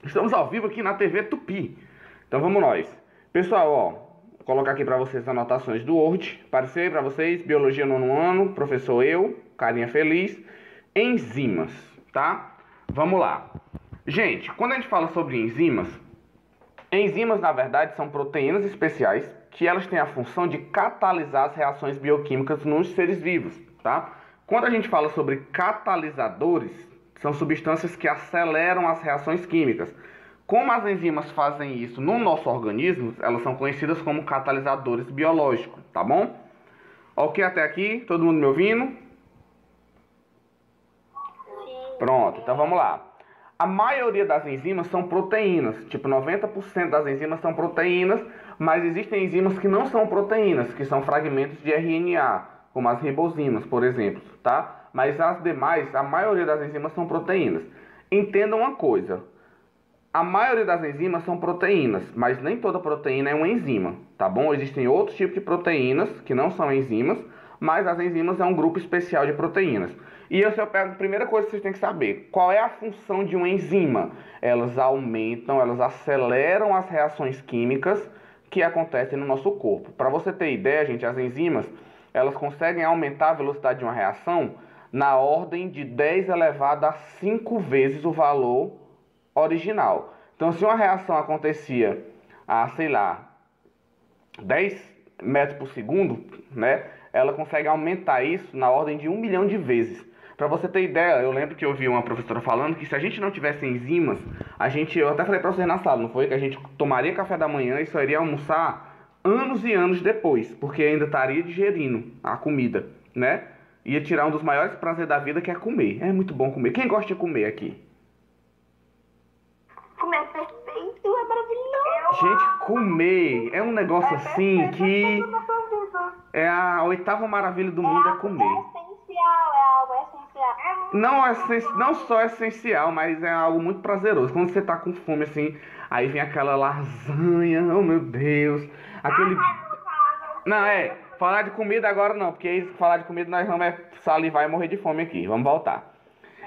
Estamos ao vivo aqui na TV Tupi. Então vamos nós. Pessoal, ó, vou colocar aqui para vocês as anotações do Word. Apareceu para vocês, Biologia nono ano, professor eu, carinha feliz, enzimas, tá? Vamos lá. Gente, quando a gente fala sobre enzimas na verdade são proteínas especiais que elas têm a função de catalisar as reações bioquímicas nos seres vivos, tá? Quando a gente fala sobre catalisadores, são substâncias que aceleram as reações químicas. Como as enzimas fazem isso no nosso organismo, elas são conhecidas como catalisadores biológicos, tá bom? Ok até aqui? Todo mundo me ouvindo? Sim. Pronto, então vamos lá. A maioria das enzimas são proteínas, tipo 90% das enzimas são proteínas, mas existem enzimas que não são proteínas, que são fragmentos de RNA, como as ribozinas, por exemplo, tá? Mas as demais, a maioria das enzimas são proteínas. Entendam uma coisa, a maioria das enzimas são proteínas, mas nem toda proteína é uma enzima, tá bom? Existem outros tipos de proteínas que não são enzimas, mas as enzimas é um grupo especial de proteínas. E eu pego a primeira coisa que vocês têm que saber, qual é a função de uma enzima? Elas aumentam, elas aceleram as reações químicas que acontecem no nosso corpo. Para você ter ideia, gente, as enzimas, elas conseguem aumentar a velocidade de uma reação na ordem de 10 elevado a 5 vezes o valor original. Então, se uma reação acontecia a, sei lá, 10 metros por segundo, né, ela consegue aumentar isso na ordem de 1 milhão de vezes. Para você ter ideia, eu lembro que eu ouvi uma professora falando que se a gente não tivesse enzimas, eu até falei para vocês na sala, não foi? Que a gente tomaria café da manhã e só iria almoçar anos e anos depois, porque ainda estaria digerindo a comida, né? Ia tirar um dos maiores prazeres da vida, que é comer. É muito bom comer. Quem gosta de comer aqui? Comer é perfeito, é maravilhoso. Gente, comer é um negócio assim que é a oitava maravilha do mundo, é comer. É algo essencial. Não só essencial, mas é algo muito prazeroso. Quando você tá com fome assim, aí vem aquela lasanha, oh meu Deus, aquele... Não, falar de comida agora não, porque falar de comida nós vamos salivar e morrer de fome aqui. Vamos voltar.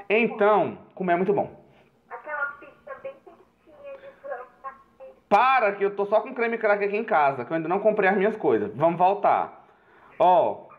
Então, comer é muito bom. Aquela pizza bem quentinha de frango. Para, que eu tô só com creme crack aqui em casa, que eu ainda não comprei as minhas coisas. Vamos voltar. Ó,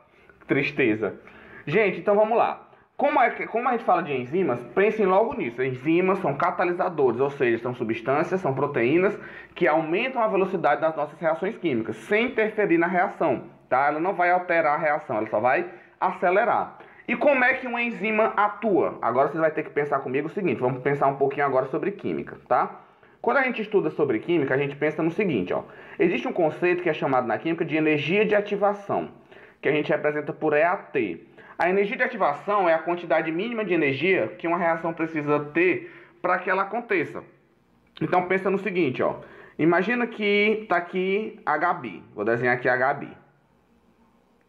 tristeza. Gente, então vamos lá. Como a gente fala de enzimas, pensem logo nisso. Enzimas são catalisadores, ou seja, são substâncias, são proteínas que aumentam a velocidade das nossas reações químicas, sem interferir na reação, tá? Ela não vai alterar a reação, ela só vai acelerar. E como é que uma enzima atua? Agora você vai ter que pensar comigo o seguinte, vamos pensar um pouquinho agora sobre química, tá? Quando a gente estuda sobre química, a gente pensa no seguinte, ó. Existe um conceito que é chamado na química de energia de ativação, que a gente representa por EAT. A energia de ativação é a quantidade mínima de energia que uma reação precisa ter para que ela aconteça. Então pensa no seguinte, ó. Imagina que está aqui a Gabi. Vou desenhar aqui a Gabi.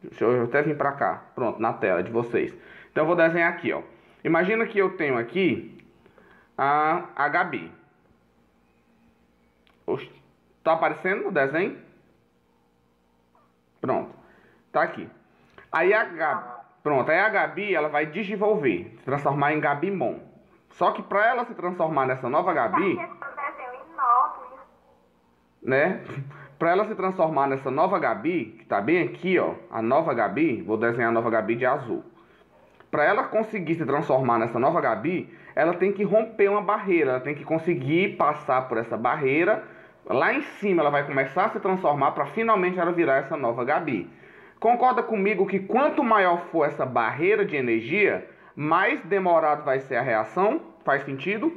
Deixa eu até vir para cá. Pronto, na tela de vocês. Então eu vou desenhar aqui, ó. Imagina que eu tenho aqui a Gabi. Tá aparecendo o desenho? Pronto. Tá aqui. Aí a Gabi, ela vai desenvolver, se transformar em Gabimon. Só que para ela se transformar nessa nova Gabi, né? Para ela se transformar nessa nova Gabi, que tá bem aqui, ó, a nova Gabi, vou desenhar a nova Gabi de azul. Para ela conseguir se transformar nessa nova Gabi, ela tem que romper uma barreira, ela tem que conseguir passar por essa barreira. Lá em cima ela vai começar a se transformar para finalmente ela virar essa nova Gabi. Concorda comigo que quanto maior for essa barreira de energia, mais demorado vai ser a reação? Faz sentido?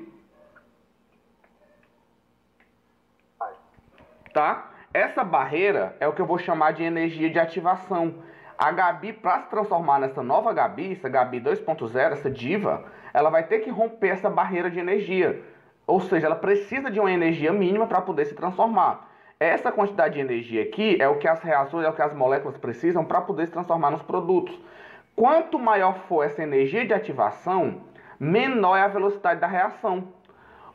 Tá? Essa barreira é o que eu vou chamar de energia de ativação. A Gabi, para se transformar nessa nova Gabi, essa Gabi 2.0, essa diva, ela vai ter que romper essa barreira de energia. Ou seja, ela precisa de uma energia mínima para poder se transformar. Essa quantidade de energia aqui é o que as reações, é o que as moléculas precisam para poder se transformar nos produtos. Quanto maior for essa energia de ativação, menor é a velocidade da reação.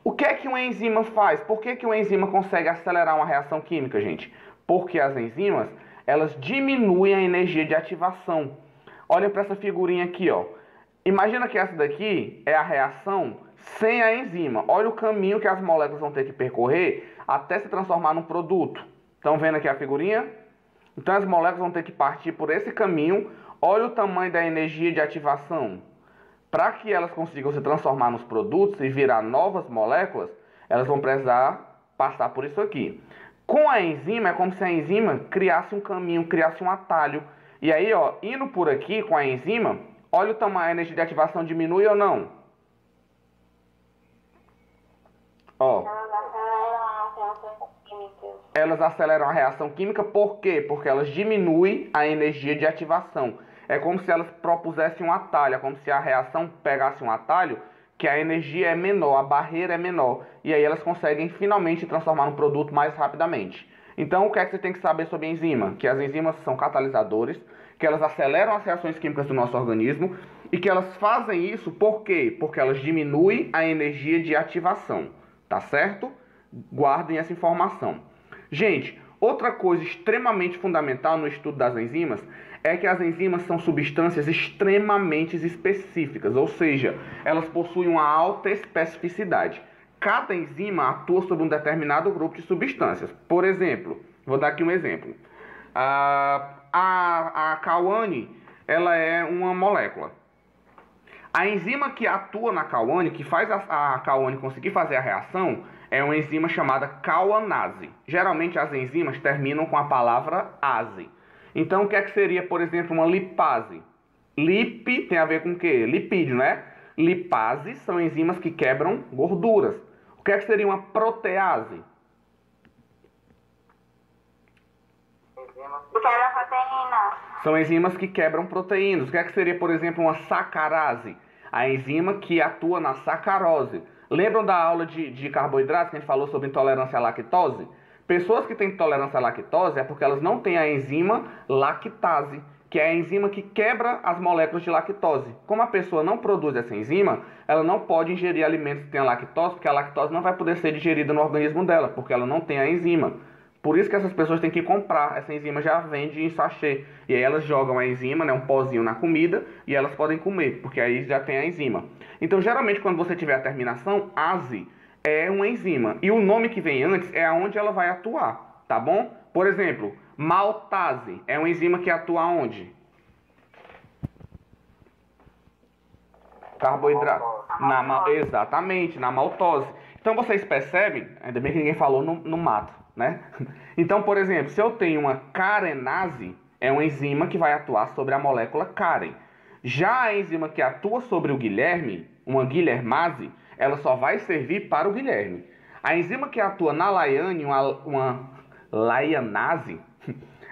O que é que uma enzima faz? Por que uma enzima consegue acelerar uma reação química, gente? Porque as enzimas, elas diminuem a energia de ativação. Olha para essa figurinha aqui, ó. Imagina que essa daqui é a reação sem a enzima. Olha o caminho que as moléculas vão ter que percorrer até se transformar num produto. Estão vendo aqui a figurinha? Então as moléculas vão ter que partir por esse caminho. Olha o tamanho da energia de ativação. Para que elas consigam se transformar nos produtos e virar novas moléculas, elas vão precisar passar por isso aqui. Com a enzima, é como se a enzima criasse um caminho, criasse um atalho. E aí, ó, indo por aqui com a enzima, olha o tamanho, a energia de ativação diminui ou não? Ó. Elas aceleram a reação química, por quê? Porque elas diminuem a energia de ativação. É como se elas propusessem um atalho, é como se a reação pegasse um atalho, que a energia é menor, a barreira é menor, e aí elas conseguem finalmente transformar um produto mais rapidamente. Então, o que é que você tem que saber sobre a enzima? Que as enzimas são catalisadores, que elas aceleram as reações químicas do nosso organismo, e que elas fazem isso por quê? Porque elas diminuem a energia de ativação, tá certo? Guardem essa informação. Gente, outra coisa extremamente fundamental no estudo das enzimas é que as enzimas são substâncias extremamente específicas, ou seja, elas possuem uma alta especificidade. Cada enzima atua sobre um determinado grupo de substâncias. Por exemplo, vou dar aqui um exemplo. A cauane, ela é uma molécula. A enzima que atua na cauane, que faz a cauane conseguir fazer a reação, é uma enzima chamada cauanase. Geralmente as enzimas terminam com a palavra ase. Então o que é que seria, por exemplo, uma lipase? Lip tem a ver com o quê? Lipídio, né? Lipases são enzimas que quebram gorduras. O que é que seria uma protease? Quebra proteína. São enzimas que quebram proteínas. O que é que seria, por exemplo, uma sacarase? A enzima que atua na sacarose. Lembram da aula de carboidratos que a gente falou sobre intolerância à lactose? Pessoas que têm intolerância à lactose é porque elas não têm a enzima lactase, que é a enzima que quebra as moléculas de lactose. Como a pessoa não produz essa enzima, ela não pode ingerir alimentos que tenham lactose, porque a lactose não vai poder ser digerida no organismo dela, porque ela não tem a enzima. Por isso que essas pessoas têm que comprar. Essa enzima já vende em sachê. E aí elas jogam a enzima, né, um pozinho na comida, e elas podem comer, porque aí já tem a enzima. Então, geralmente, quando você tiver a terminação, ase é uma enzima. E o nome que vem antes é aonde ela vai atuar, tá bom? Por exemplo, maltase é uma enzima que atua onde? Carboidrato. Exatamente, na maltose. Então, vocês percebem, ainda bem que ninguém falou no mato, né? Então, por exemplo, se eu tenho uma carenase, é uma enzima que vai atuar sobre a molécula Karen. Já a enzima que atua sobre o Guilherme, uma guilhermase, ela só vai servir para o Guilherme. A enzima que atua na Laiane, uma laianase,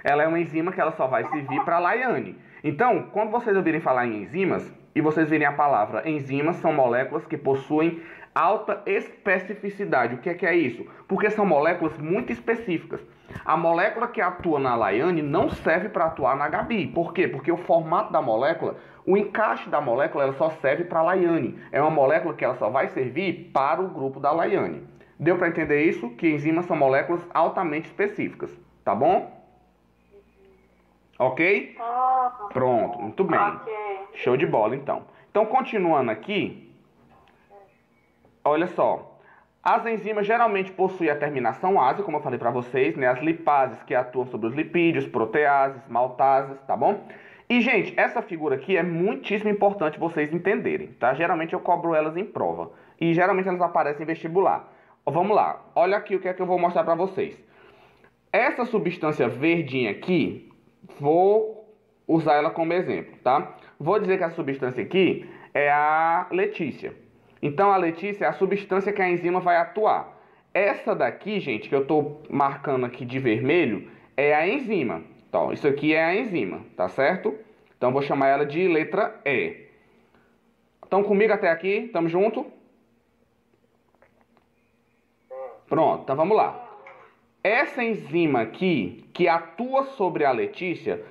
ela é uma enzima que ela só vai servir para a Laiane. Então, quando vocês ouvirem falar em enzimas, e vocês virem a palavra enzimas, são moléculas que possuem alta especificidade. O que é isso? Porque são moléculas muito específicas. A molécula que atua na Laiane não serve para atuar na Gabi. Por quê? Porque o formato da molécula, o encaixe da molécula, ela só serve para a Laiane. É uma molécula que ela só vai servir para o grupo da Laiane. Deu para entender isso? Que enzimas são moléculas altamente específicas. Tá bom? Ok? Pronto, muito bem. Show de bola, então. Então, continuando aqui, olha só. As enzimas geralmente possuem a terminação ase, como eu falei para vocês, né? As lipases que atuam sobre os lipídios, proteases, maltases, tá bom? E, gente, essa figura aqui é muitíssimo importante vocês entenderem, tá? Geralmente eu cobro elas em prova. E geralmente elas aparecem em vestibular. Vamos lá. Olha aqui o que é que eu vou mostrar para vocês. Essa substância verdinha aqui, vou usar ela como exemplo, tá? Vou dizer que essa substância aqui é a Letícia. Então, a Letícia é a substância que a enzima vai atuar. Essa daqui, gente, que eu estou marcando aqui de vermelho, é a enzima. Então, isso aqui é a enzima, tá certo? Então, vou chamar ela de letra E. Estão comigo até aqui? Tamo junto? Pronto, então vamos lá. Essa enzima aqui, que atua sobre a Letícia,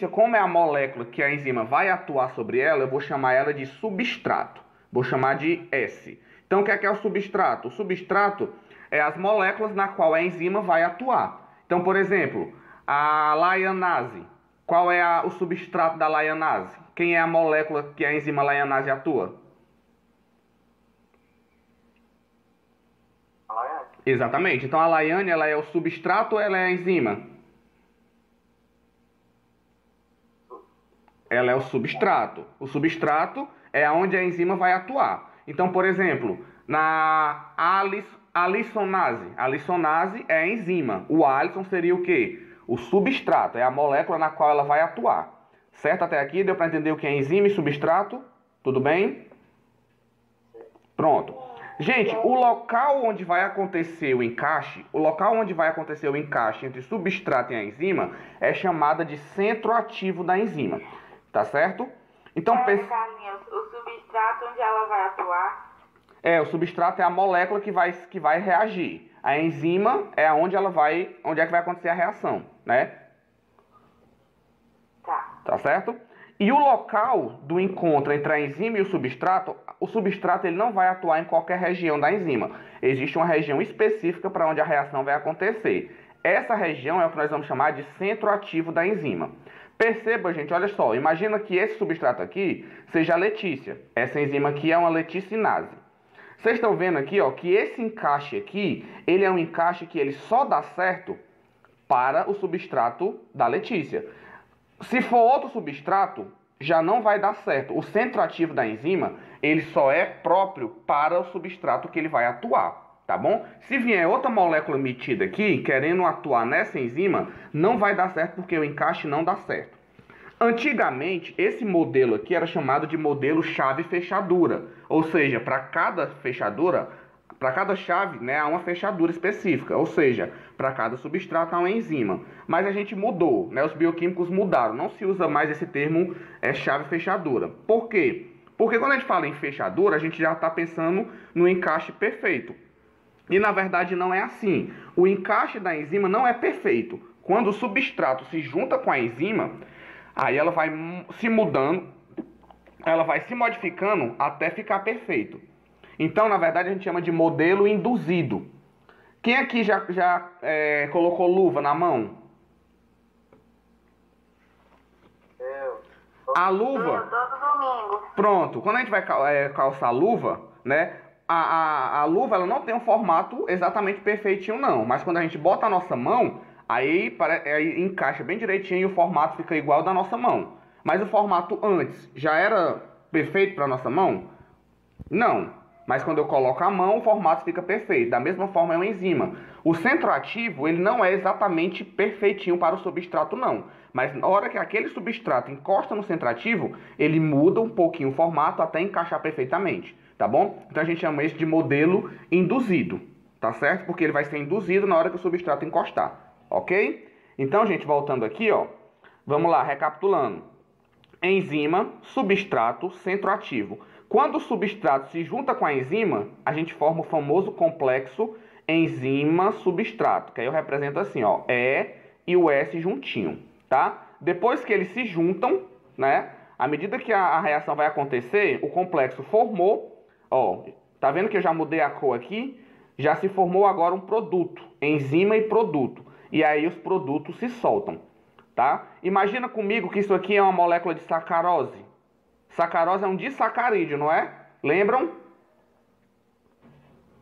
como é a molécula que a enzima vai atuar sobre ela, eu vou chamar ela de substrato. Vou chamar de S. Então, o que é o substrato? O substrato é as moléculas na qual a enzima vai atuar. Então, por exemplo, a laianase. Qual é o substrato da laianase? Quem é a molécula que a enzima laianase atua? Exatamente. Então a Laiane, ela é o substrato ou ela é a enzima? Ela é o substrato. O substrato é onde a enzima vai atuar. Então, por exemplo, na alisonase. A alisonase é a enzima. O alison seria o quê? O substrato. É a molécula na qual ela vai atuar. Certo? Até aqui deu para entender o que é enzima e substrato? Tudo bem? Pronto. Gente, o local onde vai acontecer o encaixe, entre substrato e a enzima é chamada de centro ativo da enzima. Tá certo? Então, Carlinhos, o substrato onde ela vai atuar? O substrato é a molécula que vai reagir. A enzima é onde é que vai acontecer a reação, né? Tá certo? E o local do encontro entre a enzima e o substrato ele não vai atuar em qualquer região da enzima. Existe uma região específica para onde a reação vai acontecer. Essa região é o que nós vamos chamar de centro ativo da enzima. Perceba, gente, olha só, imagina que esse substrato aqui seja a Letícia. Essa enzima aqui é uma leticinase. Vocês estão vendo aqui, ó, que esse encaixe aqui, ele é um encaixe que ele só dá certo para o substrato da Letícia. Se for outro substrato, já não vai dar certo. O centro ativo da enzima, ele só é próprio para o substrato que ele vai atuar, tá bom? Se vier outra molécula metida aqui, querendo atuar nessa enzima, não vai dar certo porque o encaixe não dá certo. Antigamente, esse modelo aqui era chamado de modelo chave-fechadura. Ou seja, para cada chave, né, há uma fechadura específica. Ou seja, para cada substrato há uma enzima. Mas a gente mudou, né, os bioquímicos mudaram. Não se usa mais esse termo chave-fechadura. Por quê? Porque quando a gente fala em fechadura, a gente já está pensando no encaixe perfeito. E na verdade não é assim. O encaixe da enzima não é perfeito. Quando o substrato se junta com a enzima, aí ela vai se mudando, ela vai se modificando até ficar perfeito. Então, na verdade, a gente chama de modelo induzido. Quem aqui já colocou luva na mão? Eu. A luva... Todo domingo. Pronto, quando a gente vai calçar a luva, né? A luva ela não tem um formato exatamente perfeitinho, não. Mas quando a gente bota a nossa mão, aí encaixa bem direitinho e o formato fica igual da nossa mão. Mas o formato antes já era perfeito para a nossa mão? Não. Mas quando eu coloco a mão, o formato fica perfeito. Da mesma forma é uma enzima. O centro ativo, ele não é exatamente perfeitinho para o substrato, não. Mas na hora que aquele substrato encosta no centro ativo, ele muda um pouquinho o formato até encaixar perfeitamente. Tá bom? Então a gente chama isso de modelo induzido. Tá certo? Porque ele vai ser induzido na hora que o substrato encostar. Ok? Então, gente, voltando aqui, ó. Vamos lá, recapitulando. Enzima, substrato, centro ativo. Quando o substrato se junta com a enzima, a gente forma o famoso complexo enzima-substrato, que aí eu represento assim, ó, E e o S juntinho, tá? Depois que eles se juntam, né, à medida que a reação vai acontecer, o complexo formou, ó, tá vendo que eu já mudei a cor aqui? Já se formou agora um produto, enzima e produto, e aí os produtos se soltam, tá? Imagina comigo que isso aqui é uma molécula de sacarose. Sacarose é um disacarídeo, não é? Lembram?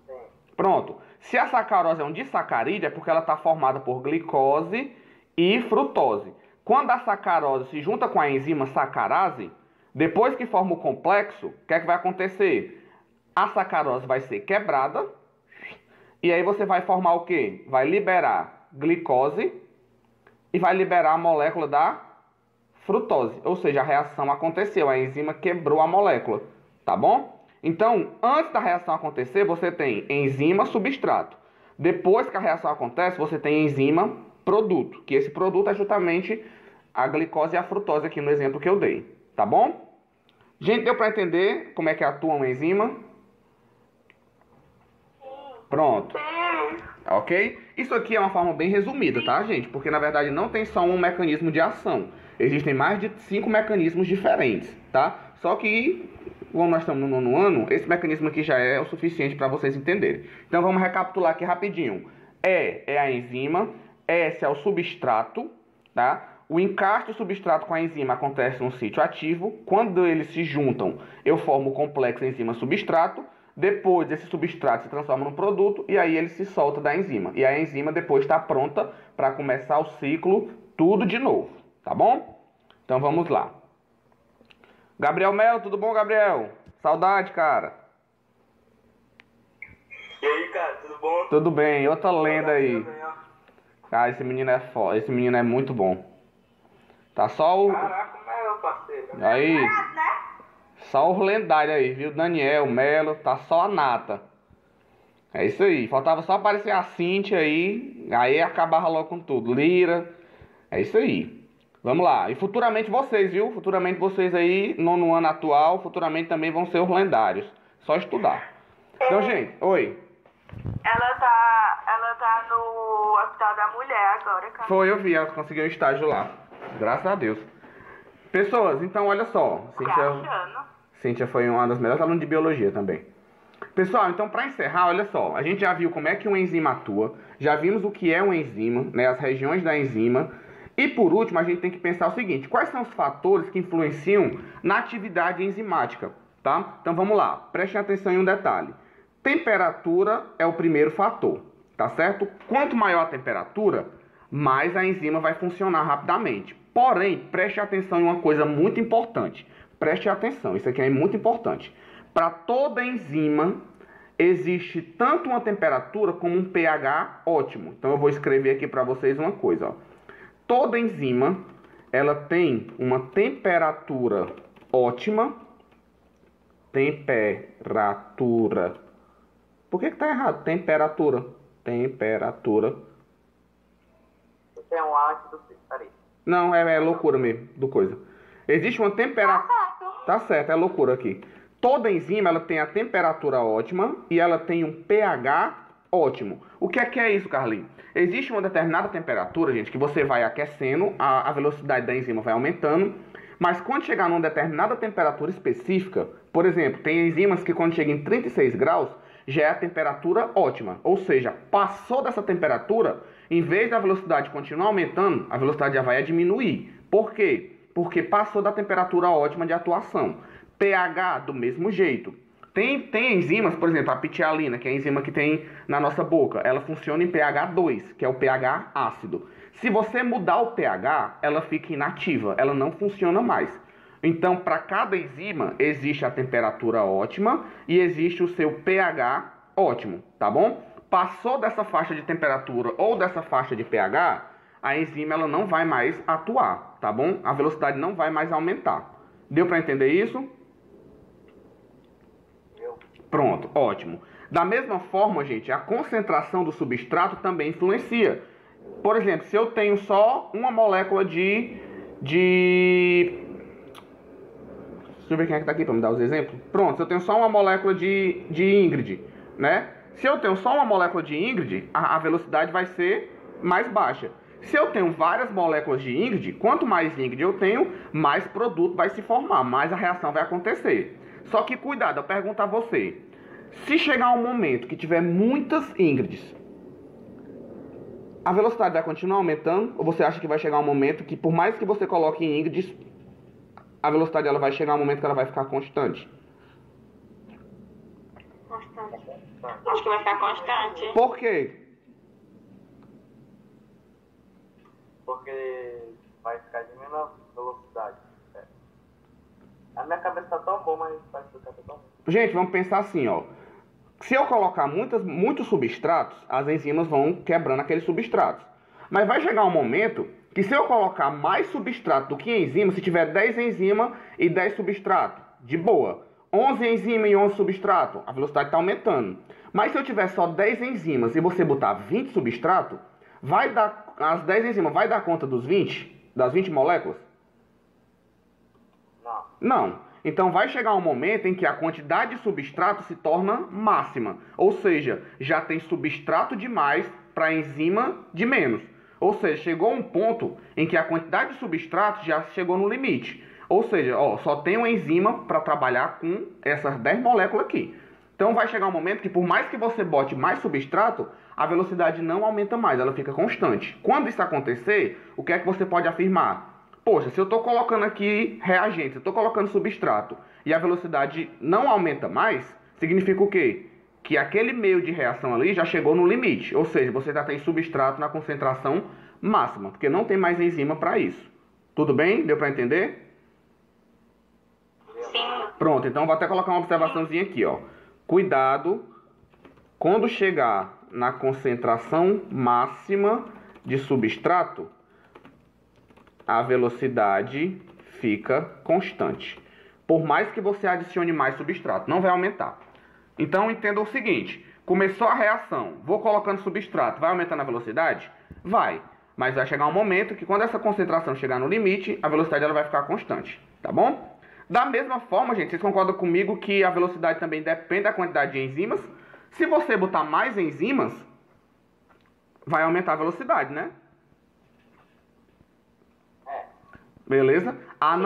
Sim. Pronto. Se a sacarose é um disacarídeo, é porque ela está formada por glicose e frutose. Quando a sacarose se junta com a enzima sacarase, depois que forma o complexo, o que é que vai acontecer? A sacarose vai ser quebrada e aí você vai formar o quê? Vai liberar glicose e vai liberar a molécula da frutose, ou seja, a reação aconteceu, a enzima quebrou a molécula, tá bom? Então, antes da reação acontecer, você tem enzima substrato. Depois que a reação acontece, você tem enzima produto, que esse produto é justamente a glicose e a frutose aqui no exemplo que eu dei, tá bom? Gente, deu para entender como é que atua uma enzima? Pronto. Ok? Isso aqui é uma forma bem resumida, tá, gente? Porque, na verdade, não tem só um mecanismo de ação. Existem mais de 5 mecanismos diferentes, tá? Só que, como nós estamos no 9º ano, esse mecanismo aqui já é o suficiente para vocês entenderem. Então, vamos recapitular aqui rapidinho. E é a enzima, S é o substrato, tá? O encaixe do substrato com a enzima acontece no sítio ativo. Quando eles se juntam, eu formo o complexo enzima-substrato. Depois, esse substrato se transforma num produto e aí ele se solta da enzima. E a enzima depois está pronta para começar o ciclo tudo de novo, tá bom? Então vamos lá. Gabriel Melo, tudo bom, Gabriel? Saudade, cara. E aí, cara, tudo bom? Tudo bem, outra lenda aí. Cara, esse menino é foda, esse menino é muito bom. Tá só o... Caraca, meu parceiro. Aí, só os lendários aí, viu? Daniel, Melo, tá só a nata. É isso aí, faltava só aparecer a Cintia aí acabava logo com tudo. Lira, é isso aí. Vamos lá, e futuramente vocês, viu? Futuramente vocês aí, no ano atual, futuramente também vão ser os lendários. Só estudar. Então, gente, oi. Ela tá no Hospital da Mulher agora, cara. Foi, eu vi, ela conseguiu um estágio lá. Graças a Deus. Pessoas, então olha só. Cíntia foi uma das melhores alunas de biologia também. Pessoal, então para encerrar, olha só. A gente já viu como é que uma enzima atua. Já vimos o que é uma enzima, né? As regiões da enzima. E por último, a gente tem que pensar o seguinte. Quais são os fatores que influenciam na atividade enzimática, tá? Então vamos lá. Prestem atenção em um detalhe. Temperatura é o primeiro fator, tá certo? Quanto maior a temperatura, mais a enzima vai funcionar rapidamente. Porém, preste atenção em uma coisa muito importante. Preste atenção, isso aqui é muito importante. Para toda enzima, existe tanto uma temperatura como um pH ótimo. Então, eu vou escrever aqui para vocês uma coisa. Ó. Toda enzima, ela tem uma temperatura ótima. Temperatura. Por que tá errado? Temperatura. Temperatura. Você é um ácido, peraí. Não, é loucura mesmo, do coisa. Existe uma temperatura... Tá certo, é loucura aqui. Toda enzima, ela tem a temperatura ótima e ela tem um pH ótimo. O que é isso, Carlinhos? Existe uma determinada temperatura, gente, que você vai aquecendo, a velocidade da enzima vai aumentando, mas quando chegar numa determinada temperatura específica, por exemplo, tem enzimas que quando chega em 36 graus, já é a temperatura ótima. Ou seja, passou dessa temperatura, em vez da velocidade continuar aumentando, a velocidade já vai diminuir. Por quê? Porque passou da temperatura ótima de atuação. pH, do mesmo jeito. Tem enzimas, por exemplo, a pitialina, que é a enzima que tem na nossa boca. Ela funciona em pH 2, que é o pH ácido. Se você mudar o pH, ela fica inativa, ela não funciona mais. Então, para cada enzima, existe a temperatura ótima e existe o seu pH ótimo, tá bom? Passou dessa faixa de temperatura ou dessa faixa de pH, a enzima ela não vai mais atuar, tá bom? A velocidade não vai mais aumentar. Deu para entender isso? Pronto, ótimo. Da mesma forma, gente, a concentração do substrato também influencia. Por exemplo, se eu tenho só uma molécula de... Deixa eu ver quem é que tá aqui para me dar os exemplos. Pronto, se eu tenho só uma molécula de Ingrid, né? Se eu tenho só uma molécula de Ingrid, a velocidade vai ser mais baixa. Se eu tenho várias moléculas de Ingrid, quanto mais Ingrid eu tenho, mais produto vai se formar, mais a reação vai acontecer. Só que cuidado, eu pergunto a você. Se chegar um momento que tiver muitas Ingrids, a velocidade vai continuar aumentando? Ou você acha que vai chegar um momento que, por mais que você coloque em Ingrids, a velocidade ela vai chegar um momento que ela vai ficar constante? Constante. Acho que vai ficar constante. Por quê? Porque vai ficar diminuindo a velocidade. A minha cabeça tá tão boa, mas vai ficar tão bom. Gente, vamos pensar assim, ó. Se eu colocar muitos substratos, as enzimas vão quebrando aqueles substratos. Mas vai chegar um momento que se eu colocar mais substrato do que enzima, se tiver 10 enzimas e 10 substratos, de boa. 11 enzimas e 11 substratos, a velocidade está aumentando. Mas se eu tiver só 10 enzimas e você botar 20 substratos, as 10 enzimas vai dar conta dos 20? Das 20 moléculas? Não. Não. Então vai chegar um momento em que a quantidade de substrato se torna máxima. Ou seja, já tem substrato demais para enzima de menos. Ou seja, chegou um ponto em que a quantidade de substrato já chegou no limite. Ou seja, só tem uma enzima para trabalhar com essas 10 moléculas aqui. Então vai chegar um momento que por mais que você bote mais substrato, a velocidade não aumenta mais, ela fica constante. Quando isso acontecer, o que é que você pode afirmar? Poxa, se eu estou colocando aqui reagentes, eu estou colocando substrato e a velocidade não aumenta mais, significa o quê? Que aquele meio de reação ali já chegou no limite, ou seja, você já tem substrato na concentração máxima, porque não tem mais enzima para isso. Tudo bem? Deu para entender? Sim. Pronto, então vou até colocar uma observaçãozinha aqui, ó. Cuidado, quando chegar na concentração máxima de substrato, a velocidade fica constante. Por mais que você adicione mais substrato, não vai aumentar. Então entenda o seguinte, começou a reação, vou colocando substrato, vai aumentando a velocidade? Vai, mas vai chegar um momento que quando essa concentração chegar no limite, a velocidade ela vai ficar constante, tá bom? Da mesma forma, gente, vocês concordam comigo que a velocidade também depende da quantidade de enzimas? Se você botar mais enzimas, vai aumentar a velocidade, né? Beleza? A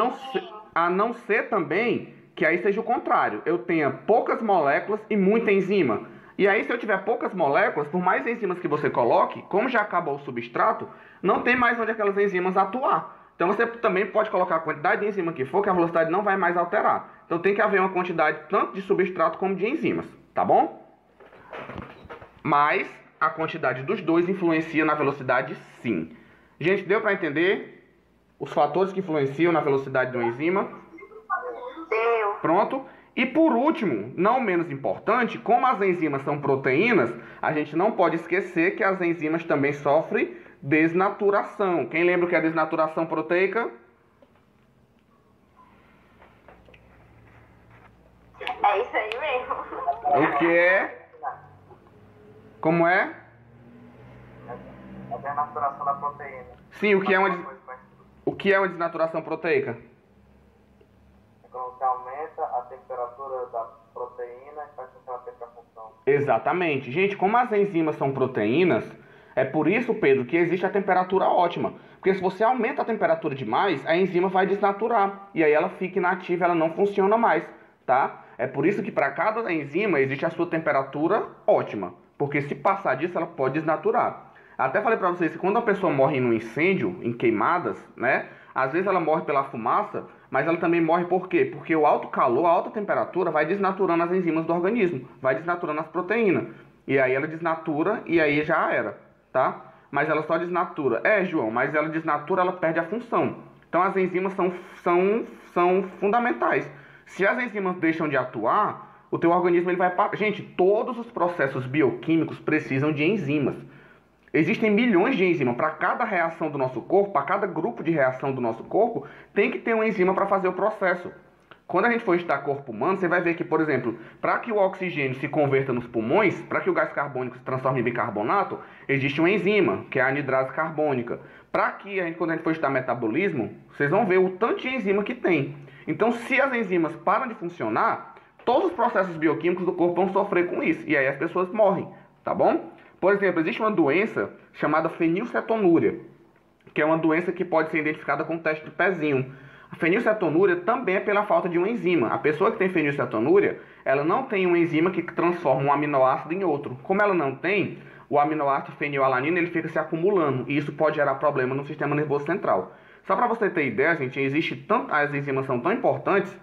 não ser também que aí seja o contrário. Eu tenha poucas moléculas e muita enzima. E aí, se eu tiver poucas moléculas, por mais enzimas que você coloque, como já acabou o substrato, não tem mais onde aquelas enzimas atuar. Então, você também pode colocar a quantidade de enzima que for, que a velocidade não vai mais alterar. Então, tem que haver uma quantidade tanto de substrato como de enzimas, tá bom? Mas a quantidade dos dois influencia na velocidade, sim. Gente, deu para entender os fatores que influenciam na velocidade de uma enzima? Deu. Pronto. E por último, não menos importante, como as enzimas são proteínas, a gente não pode esquecer que as enzimas também sofrem desnaturação. Quem lembra o que é desnaturação proteica? É isso aí mesmo. O que é? Como é? A denaturação da proteína. Sim, o que é uma desnaturação proteica? É quando você aumenta a temperatura da proteína e faz com que ela perca a função. Exatamente. Gente, como as enzimas são proteínas, é por isso, Pedro, que existe a temperatura ótima. Porque se você aumenta a temperatura demais, a enzima vai desnaturar. E aí ela fica inativa, ela não funciona mais, tá? É por isso que para cada enzima existe a sua temperatura ótima. Porque se passar disso, ela pode desnaturar. Até falei para vocês que quando a pessoa morre num incêndio, em queimadas, né? Às vezes ela morre pela fumaça, mas ela também morre por quê? Porque o alto calor, a alta temperatura vai desnaturando as enzimas do organismo, vai desnaturando as proteínas. E aí ela desnatura e aí já era, tá? Mas ela só desnatura. João, mas ela desnatura, ela perde a função. Então as enzimas são fundamentais. Se as enzimas deixam de atuar, o teu organismo ele vai parar. Gente, todos os processos bioquímicos precisam de enzimas. Existem milhões de enzimas. Para cada reação do nosso corpo, para cada grupo de reação do nosso corpo, tem que ter uma enzima para fazer o processo. Quando a gente for estudar corpo humano, você vai ver que, por exemplo, para que o oxigênio se converta nos pulmões, para que o gás carbônico se transforme em bicarbonato, existe uma enzima, que é a anidrase carbônica. Para que, quando a gente for estudar metabolismo, vocês vão ver o tanto de enzima que tem. Então, se as enzimas param de funcionar, todos os processos bioquímicos do corpo vão sofrer com isso. E aí as pessoas morrem, tá bom? Por exemplo, existe uma doença chamada fenilcetonúria, que é uma doença que pode ser identificada com o teste do pezinho. A fenilcetonúria também é pela falta de uma enzima. A pessoa que tem fenilcetonúria, ela não tem uma enzima que transforma um aminoácido em outro. Como ela não tem, o aminoácido fenilalanina ele fica se acumulando e isso pode gerar problema no sistema nervoso central. Só para você ter ideia, gente, as enzimas são tão importantes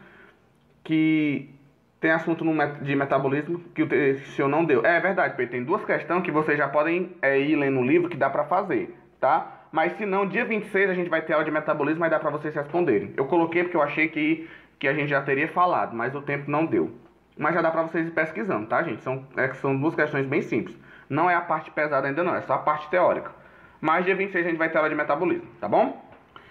que tem assunto de metabolismo que o senhor não deu. É verdade, Pedro, tem duas questões que vocês já podem ir lendo no livro que dá para fazer, tá? Mas se não, dia 26 a gente vai ter aula de metabolismo, mas dá para vocês responderem. Eu coloquei porque eu achei que a gente já teria falado, mas o tempo não deu. Mas já dá para vocês ir pesquisando, tá, gente? São duas questões bem simples. Não é a parte pesada ainda não, é só a parte teórica. Mas dia 26 a gente vai ter aula de metabolismo, tá bom?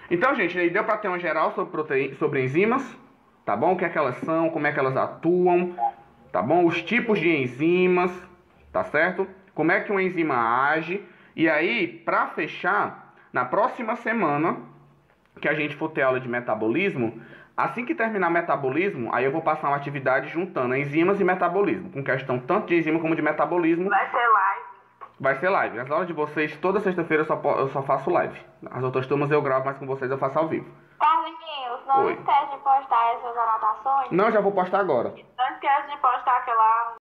Então, gente, aí deu para ter uma geral sobre enzimas, tá bom? O que é que elas são, como é que elas atuam, tá bom? Os tipos de enzimas, tá certo? Como é que uma enzima age. E aí, para fechar, na próxima semana, que a gente for ter aula de metabolismo, assim que terminar metabolismo, aí eu vou passar uma atividade juntando enzimas e metabolismo, com questão tanto de enzima como de metabolismo. Vai ser live. Vai ser live. As aulas de vocês, toda sexta-feira eu só faço live. As outras turmas eu gravo, mas com vocês eu faço ao vivo. Carlinhos, não Oi. esquece de postar essas anotações. Não, já vou postar agora. Não esquece de postar aquela